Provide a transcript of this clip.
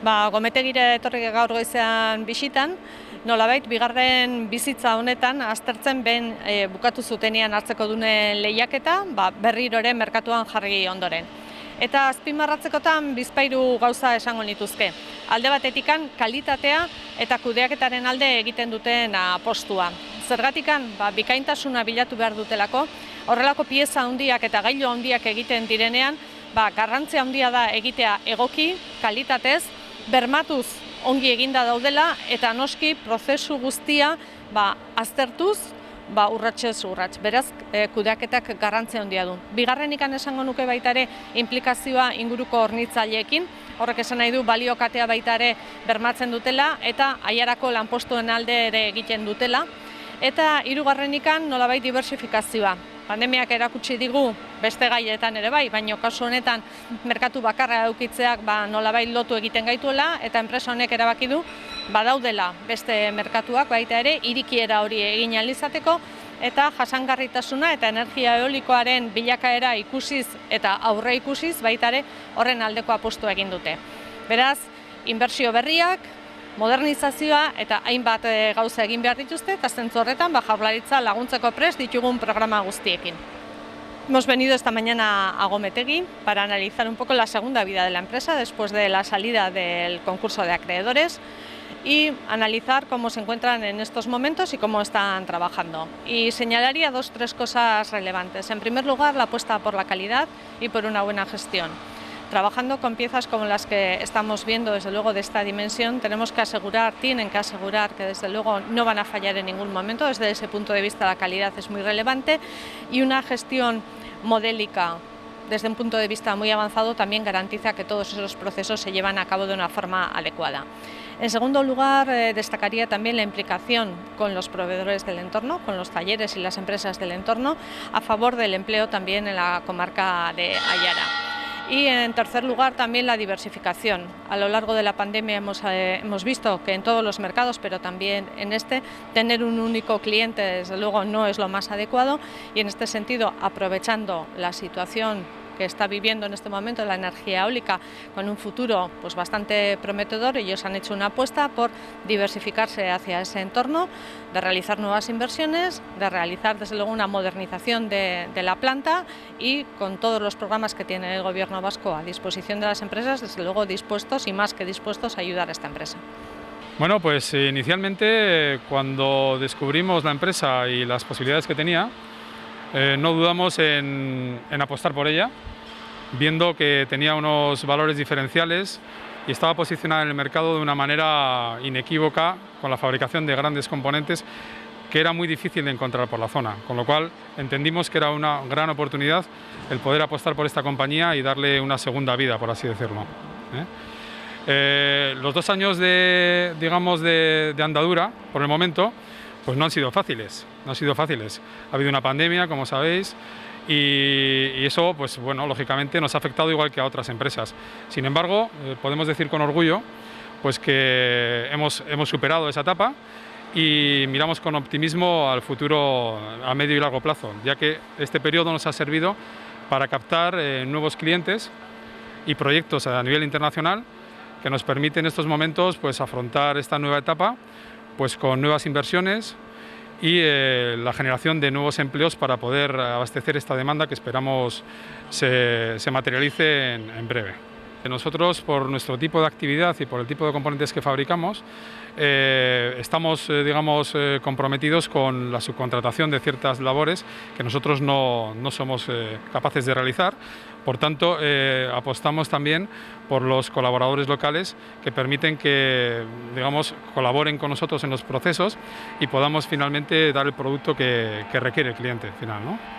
Gometegira etorri gaur goizean bisitan, nolabait bigarren bizitza honetan aztertzen ben bukatu zutenean hartzeko dune lehiaketa, berriro ere merkatuan jarri ondoren. Eta azpimarratzekotan bizpahiru gauza esango nituzke. Alde batetikan kalitatea eta kudeaketaren alde egiten duten apostua. Zergatikan bikaintasuna bilatu behar dutelako, horrelako pieza handiak eta gailu handiak egiten direnean, garrantzia handia da egitea egoki, kalitatez, bermatuz ongi eginda daudela eta noski prozesu guztia aztertuz urratsez urrats. Beraz, kudeaketak garrantzia handia du. Bigarrenikan esango nuke baita ere inplikazioa inguruko hornitzaileekin, horrek esan nahi du baliokatea baita ere bermatzen dutela eta aiarako lanpostuen alde ere egiten dutela. Eta hirugarrenikan nolabait diversifikazioa. Pandemiak erakutsi digu beste gaietan ere bai, baina kasu honetan merkatu bakarra edukitzeak nolabait lotu egiten gaituela eta enpresa honek erabaki du badaudela beste merkatuak baita ere irikiera hori egin ahal izateko eta jasangarritasuna eta energia eolikoaren bilakaera ikusiz eta aurre ikusiz baita ere horren aldeko apustua egin dute. Beraz, inbertsio berriak, modernizazioa eta hainbat gauza egin behar dituzte eta zentzu horretan Jaurlaritza laguntzeko prest ditugun programa guztiekin. Hemos venido esta mañana a Gometegi para analizar un poco la segunda vida de la empresa después de la salida del concurso de acreedores y analizar cómo se encuentran en estos momentos y cómo están trabajando. Y señalaría dos o tres cosas relevantes. En primer lugar, la apuesta por la calidad y por una buena gestión. Trabajando con piezas como las que estamos viendo desde luego de esta dimensión, tienen que asegurar que desde luego no van a fallar en ningún momento. Desde ese punto de vista la calidad es muy relevante y una gestión modélica desde un punto de vista muy avanzado también garantiza que todos esos procesos se llevan a cabo de una forma adecuada. En segundo lugar, destacaría también la implicación con los proveedores del entorno, con los talleres y las empresas del entorno, a favor del empleo también en la comarca de Aiara. Y en tercer lugar también la diversificación. A lo largo de la pandemia hemos visto que en todos los mercados, pero también en este, tener un único cliente desde luego no es lo más adecuado y en este sentido, aprovechando la situación que está viviendo en este momento la energía eólica con un futuro bastante prometedor, ellos han hecho una apuesta por diversificarse hacia ese entorno, de realizar nuevas inversiones, de realizar desde luego una modernización de la planta y con todos los programas que tiene el Gobierno vasco a disposición de las empresas, desde luego dispuestos y más que dispuestos a ayudar a esta empresa. Bueno, pues inicialmente cuando descubrimos la empresa y las posibilidades que tenía, no dudamos en apostar por ella, viendo que tenía unos valores diferenciales y estaba posicionada en el mercado de una manera inequívoca con la fabricación de grandes componentes que era muy difícil de encontrar por la zona, con lo cual entendimos que era una gran oportunidad el poder apostar por esta compañía y darle una segunda vida, por así decirlo. Los 2 años de andadura, por el momento, pues no han sido fáciles, Ha habido una pandemia, como sabéis, y eso, pues bueno, lógicamente nos ha afectado igual que a otras empresas. Sin embargo, podemos decir con orgullo pues que hemos superado esa etapa y miramos con optimismo al futuro a medio y largo plazo, ya que este periodo nos ha servido para captar nuevos clientes y proyectos a nivel internacional que nos permiten en estos momentos pues afrontar esta nueva etapa pues con nuevas inversiones y la generación de nuevos empleos para poder abastecer esta demanda que esperamos se materialice en breve. Nosotros, por nuestro tipo de actividad y por el tipo de componentes que fabricamos, estamos comprometidos con la subcontratación de ciertas labores que nosotros no somos capaces de realizar. Por tanto, apostamos también por los colaboradores locales que permiten que colaboren con nosotros en los procesos y podamos finalmente dar el producto que requiere el cliente final, ¿no?